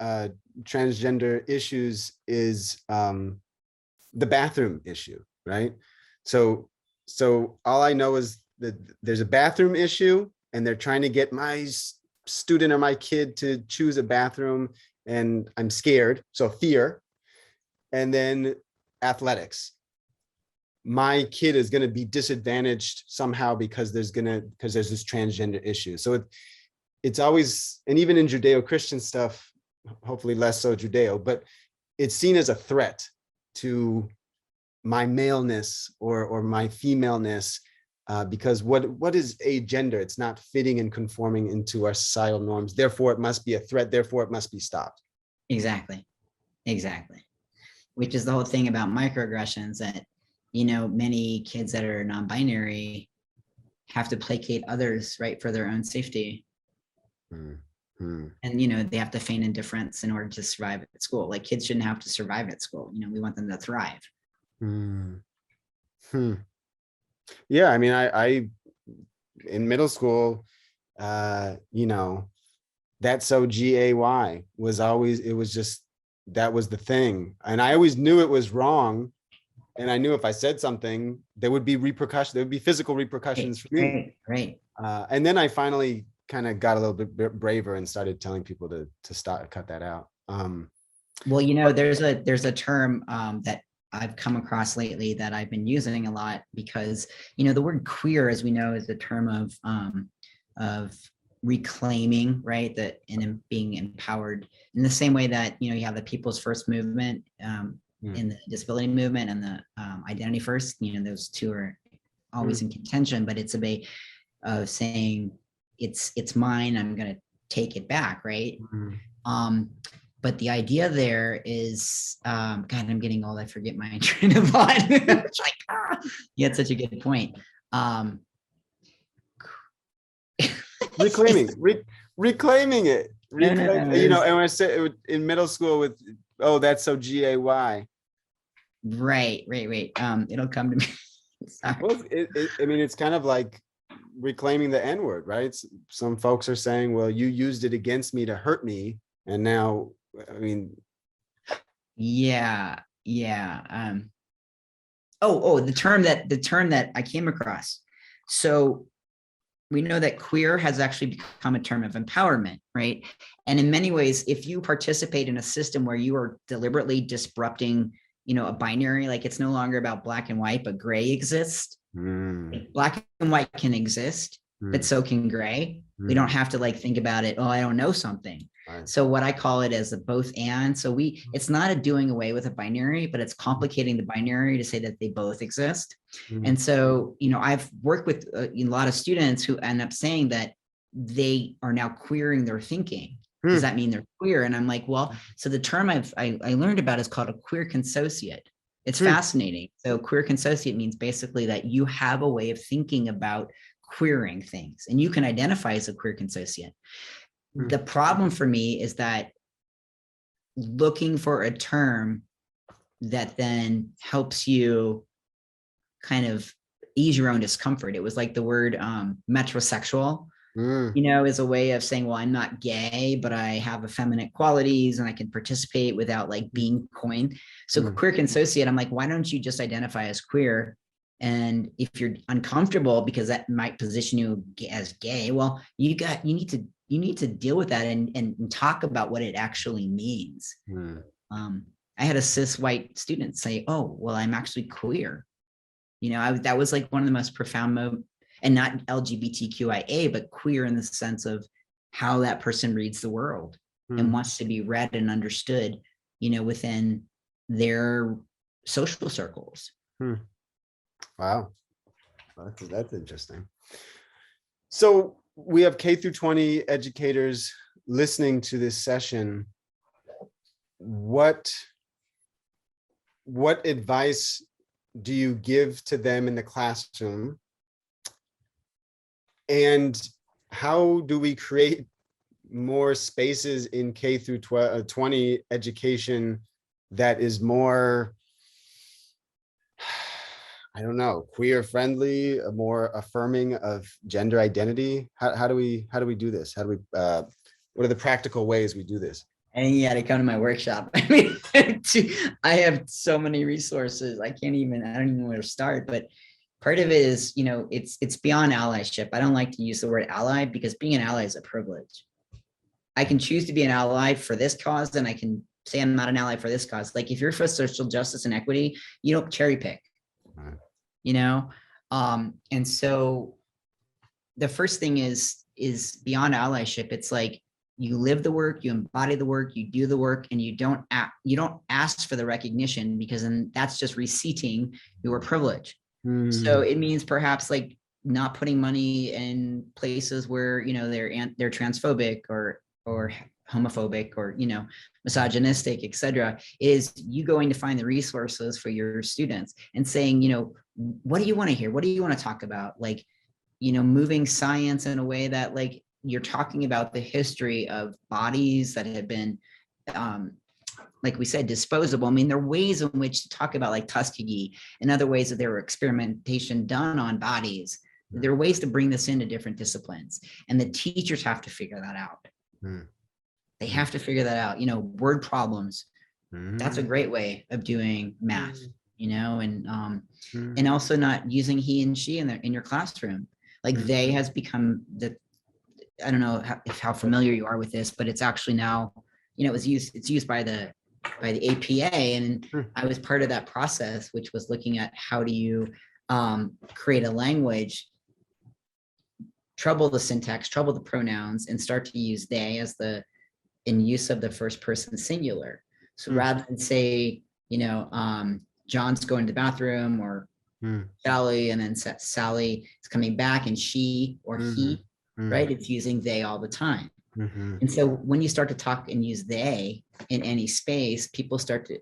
transgender issues is the bathroom issue, right? So all I know is that there's a bathroom issue, and they're trying to get my student or my kid to choose a bathroom, and I'm scared, so fear. And then athletics. My kid is going to be disadvantaged somehow because there's this transgender issue. So it's always, and even in Judeo-Christian stuff, hopefully less so Judeo, but it's seen as a threat to my maleness or my femaleness, because what is a gender? It's not fitting and conforming into our societal norms. Therefore, it must be a threat. Therefore, it must be stopped. Exactly. Which is the whole thing about microaggressions, that, you know, many kids that are non-binary have to placate others, right, for their own safety. And, you know, they have to feign indifference in order to survive at school. Like, kids shouldn't have to survive at school. You know, we want them to thrive. Yeah, I mean, I in middle school, you know, that's so gay was always, it was just, that was the thing. And I always knew it was wrong. And I knew if I said something, there would be repercussions, there would be physical repercussions for me. Right. And then I finally kind of got a little bit braver and started telling people to cut that out. Well, you know, there's a term that I've come across lately that I've been using a lot, because, you know, the word queer, as we know, is a term of reclaiming, right? That, and being empowered in the same way that, you know, you have the People's First movement in the disability movement and the identity first, you know, those two are always in contention, but it's a way of saying it's mine, I'm going to take it back, right? But the idea there is, God, I'm getting old, I forget my train of thought. It's like, you had such a good point. Reclaiming it. No, you know, and when I said in middle school with, oh, that's so gay. Right. It'll come to me. Sorry. Well, I mean, it's kind of like reclaiming the N-word, right? Some folks are saying, well, you used it against me to hurt me, and now, I mean, yeah. The term that I came across. So we know that queer has actually become a term of empowerment, right? And in many ways, if you participate in a system where you are deliberately disrupting, you know, a binary, like it's no longer about black and white, but gray exists, Mm, Black and white can exist, but mm, so can gray. We mm. don't have to like think about it. Oh, I don't know something. Right. So what I call it as a both and. So it's not a doing away with a binary, but it's complicating the binary to say that they both exist. Mm, And so, I've worked with a lot of students who end up saying that they are now queering their thinking. Does that mean they're queer? And I'm like, well, so the term I learned about is called a queer consociate. It's fascinating. So queer consociate means basically that you have a way of thinking about queering things, and you can identify as a queer consociate. The problem for me is that looking for a term that then helps you kind of ease your own discomfort. It was like the word metrosexual, is a way of saying, well, I'm not gay, but I have effeminate qualities and I can participate without like being coined. So queer consociate, I'm like, why don't you just identify as queer? And if you're uncomfortable because that might position you as gay, well, you need to deal with that and talk about what it actually means. I had a cis white student say, oh, well, I'm actually queer. That was like one of the most profound and not LGBTQIA, but queer in the sense of how that person reads the world and wants to be read and understood, within their social circles. Wow. That's interesting. So we have K through 20 educators listening to this session. What advice do you give to them in the classroom? And how do we create more spaces in K through 20 education that is more, I don't know, queer friendly, more affirming of gender identity? How do we do this? How do we, what are the practical ways we do this? And you got to come to my workshop. I mean, I have so many resources. I don't even know where to start, but part of it is, it's beyond allyship. I don't like to use the word ally because being an ally is a privilege. I can choose to be an ally for this cause, and I can say I'm not an ally for this cause. Like if you're for social justice and equity, you don't cherry pick, and so the first thing is beyond allyship. It's like you live the work, you embody the work, you do the work, and you don't ask for the recognition, because then that's just receipting your privilege. So it means perhaps like not putting money in places where they're transphobic or homophobic or misogynistic, etc. Is you going to find the resources for your students and saying, what do you want to hear? What do you want to talk about? Like, moving science in a way that like you're talking about the history of bodies that have been like we said, disposable. I mean, there are ways in which to talk about like Tuskegee and other ways that there were experimentation done on bodies. There are ways to bring this into different disciplines, and the teachers have to figure that out. They have to figure that out. Word problems. That's a great way of doing math. And also not using he and she in your classroom. Like they has become I don't know how familiar you are with this, but it's actually now, it's used by the APA, and I was part of that process, which was looking at how do you create a language, trouble the syntax, trouble the pronouns, and start to use they as in use of the first person singular. So rather than say, John's going to the bathroom, or Sally, and then Sally is coming back, and she or he, right? It's using they all the time. And so when you start to talk and use they in any space, people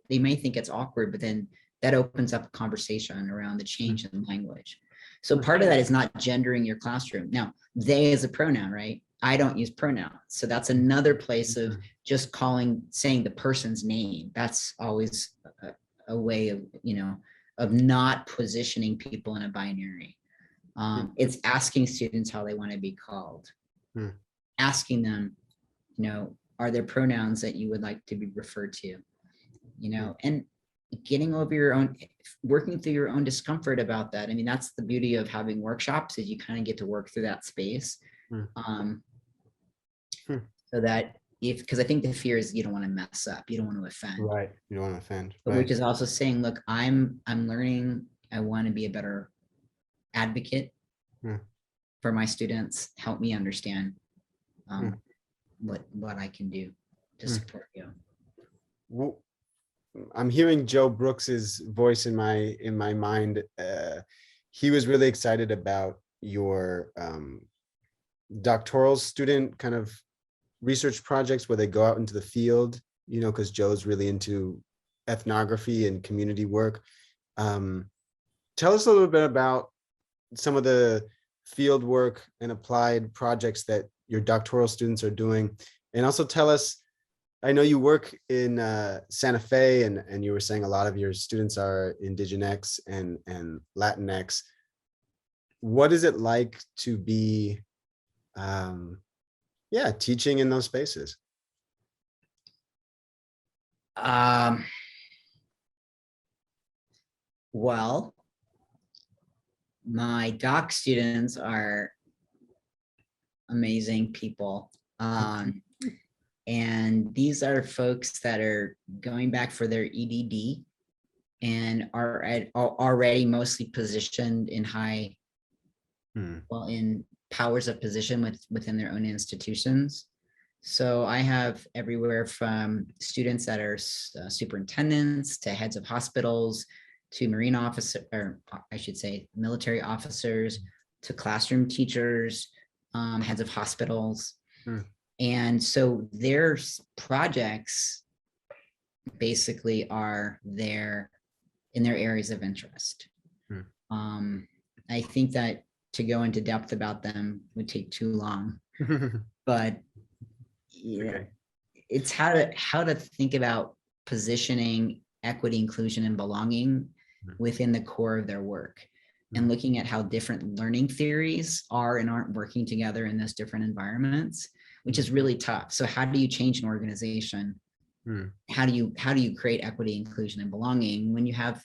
they may think it's awkward, but then that opens up a conversation around the change in language. So part of that is not gendering your classroom. Now, they is a pronoun, right? I don't use pronouns. So that's another place of just saying the person's name. That's always a way of, of not positioning people in a binary. It's asking students how they want to be called. Asking them, are there pronouns that you would like to be referred to? And getting over working through your own discomfort about that. I mean, that's the beauty of having workshops, is you kind of get to work through that space. So that because I think the fear is you don't want to mess up, you don't want to offend. Right. You don't want to offend. Right. Which is also saying, look, I'm learning, I want to be a better advocate Hmm. for my students, help me understand Hmm. what I can do to Hmm. support you. Well, I'm hearing Joe Brooks's voice in my mind. He was really excited about your doctoral student kind of research projects where they go out into the field, you know, because Joe's really into ethnography and community work. Tell us a little bit about some of the field work and applied projects that your doctoral students are doing. And also tell us, I know you work in Santa Fe, and you were saying a lot of your students are Indigenous and Latinx. What is it like to be, teaching in those spaces? Well, my doc students are amazing people. And these are folks that are going back for their EDD and are already mostly positioned in high, in powers of position within their own institutions. So I have everywhere from students that are superintendents to heads of hospitals to Marine officer, or I should say military officers, to classroom teachers, heads of hospitals. And so their projects basically are there in their areas of interest. I think that to go into depth about them would take too long, but Okay. it's how to think about positioning equity, inclusion, and belonging within the core of their work, and looking at how different learning theories are and aren't working together in those different environments, which is really tough. So how do you change an organization? How do you create equity, inclusion, and belonging when you have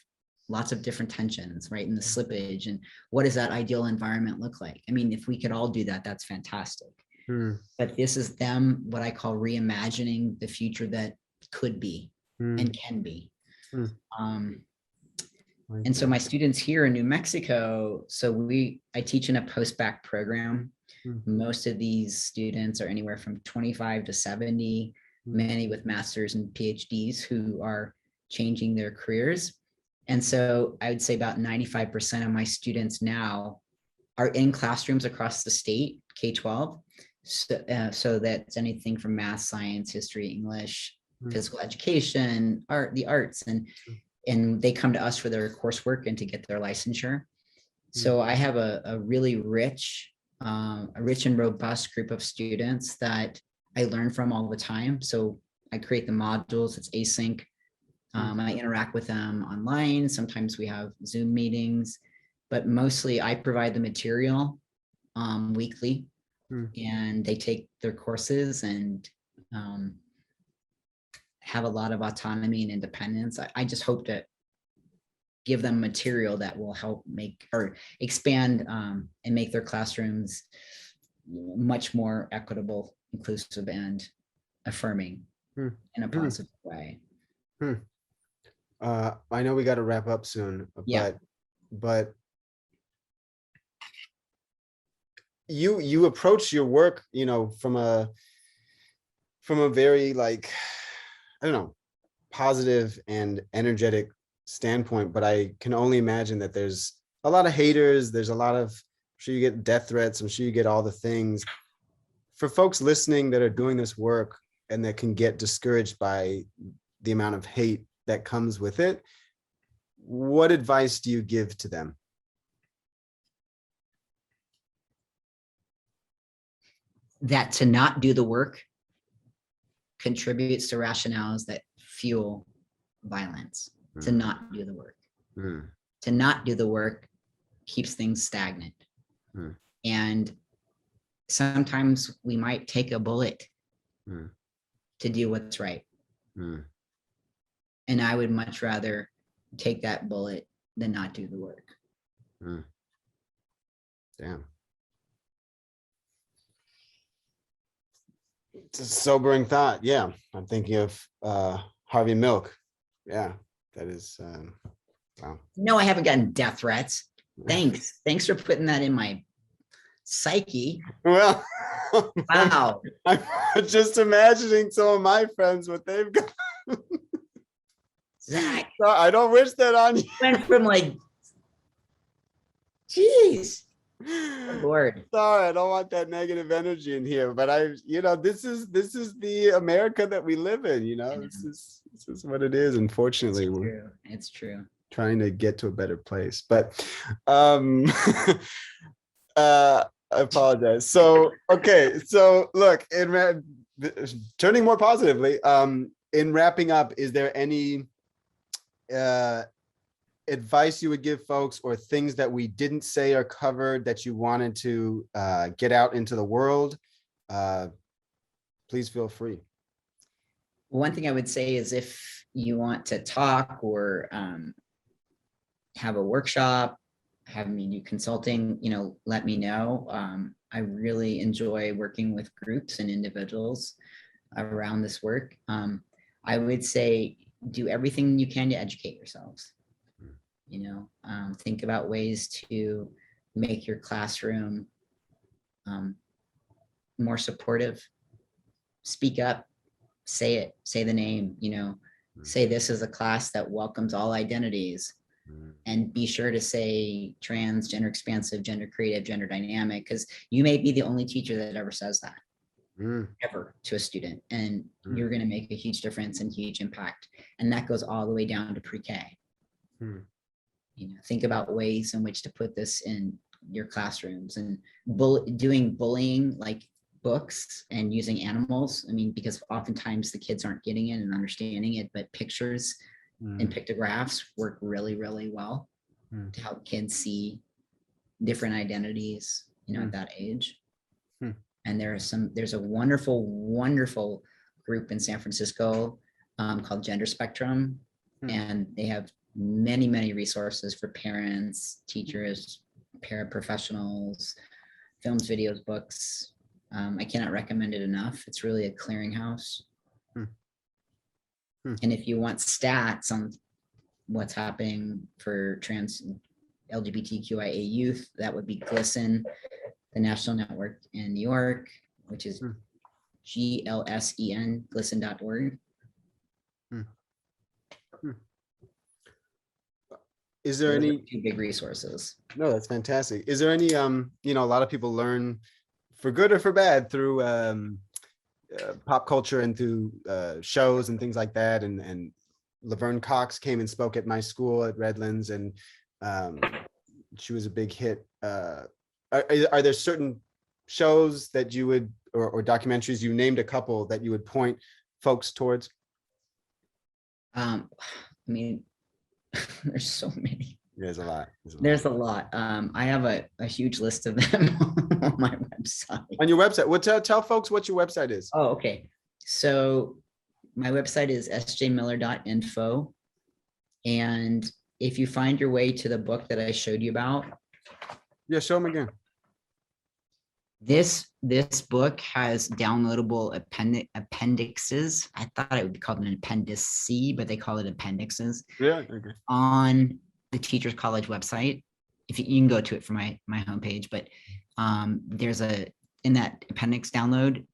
lots of different tensions, right? And the slippage, and what does that ideal environment look like? I mean, if we could all do that, that's fantastic. But this is them, what I call reimagining the future that could be and can be. And so my students here in New Mexico, I teach in a post-bac program. Most of these students are anywhere from 25 to 70, many with masters and PhDs who are changing their careers. And so I would say about 95% of my students now are in classrooms across the state, K-12. So that's anything from math, science, history, English, physical education, the arts, and they come to us for their coursework and to get their licensure. So I have a really rich and robust group of students that I learn from all the time. So I create the modules, it's async. I interact with them online. Sometimes we have Zoom meetings, but mostly I provide the material weekly, and they take their courses and have a lot of autonomy and independence. I just hope to give them material that will help make or expand and make their classrooms much more equitable, inclusive, and affirming in a positive way. I know we got to wrap up soon, but you approach your work, you know, from a very, like, I don't know, positive and energetic standpoint, but I can only imagine that there's a lot of haters. There's a lot of, I'm sure you get death threats. I'm sure you get all the things. For folks listening that are doing this work and that can get discouraged by the amount of hate that comes with it, what advice do you give to them? That to not do the work contributes to rationales that fuel violence. To not do the work. To not do the work keeps things stagnant. And sometimes we might take a bullet to do what's right. And I would much rather take that bullet than not do the work. Damn. It's a sobering thought. Yeah. I'm thinking of Harvey Milk. Yeah, that is wow. No, I haven't gotten death threats. Thanks for putting that in my psyche. Well, Wow. I'm just imagining some of my friends, what they've got. Zach So I don't wish that on you. went from like, geez, Lord. Sorry, I don't want that negative energy in here, but this is the America that we live in, this is what it is. Unfortunately, It's true. Trying to get to a better place, but I apologize. So, okay. So look, turning more positively, in wrapping up, is there any advice you would give folks, or things that we didn't say or covered that you wanted to get out into the world? Please feel free. One thing I would say is, if you want to talk or have a workshop, have me do consulting, let me know. I really enjoy working with groups and individuals around this work. I would say do everything you can to educate yourselves. Think about ways to make your classroom more supportive. Speak up, say the name, say this is a class that welcomes all identities. And be sure to say trans, gender expansive, gender creative, gender dynamic, because you may be the only teacher that ever says that ever to a student, and you're going to make a huge difference and huge impact. And that goes all the way down to pre-K. Think about ways in which to put this in your classrooms, and doing bullying, like books and using animals. Because oftentimes the kids aren't getting it and understanding it, but pictures and pictographs work really, really well to help kids see different identities, at that age. And there's a wonderful, wonderful group in San Francisco called Gender Spectrum. And they have many, many resources for parents, teachers, paraprofessionals, films, videos, books. I cannot recommend it enough. It's really a clearinghouse. And if you want stats on what's happening for trans LGBTQIA youth, that would be GLSEN, the national network in New York, which is GLSEN, glisten.org. Is there any two big resources? No, that's fantastic. Is there any, a lot of people learn for good or for bad through pop culture and through shows and things like that. And Laverne Cox came and spoke at my school at Redlands, and she was a big hit. Are there certain shows that you would, or documentaries, you named a couple, that you would point folks towards? There's so many. There's a lot. There's a lot. I have a huge list of them on my website. On your website, well, tell folks what your website is. Oh, okay. So my website is sjmiller.info. And if you find your way to the book that I showed you about. Yeah, show them again. This book has downloadable appendixes. I thought it would be called an appendice C, but they call it appendixes. Yeah, okay. On the Teachers College website. If you can go to it from my homepage, but there's in that appendix download,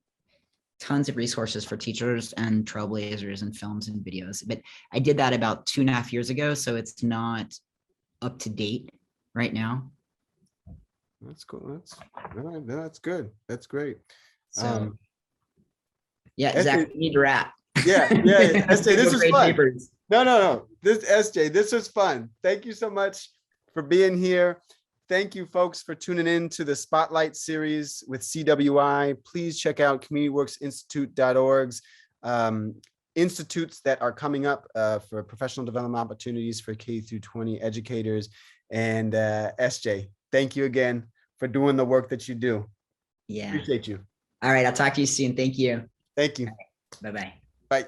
tons of resources for teachers and trailblazers and films and videos. But I did that about 2.5 years ago, so it's not up to date right now. That's cool. That's good. That's great. So yeah, Zach, we need to wrap. Yeah. SJ, this is fun. Papers. No. SJ, this was fun. Thank you so much for being here. Thank you, folks, for tuning in to the Spotlight series with CWI. Please check out communityworksinstitute.org's institutes that are coming up for professional development opportunities for K through 20 educators. And SJ, thank you again for doing the work that you do. Yeah. Appreciate you. All right. I'll talk to you soon. Thank you. Thank you. Bye-bye. Bye.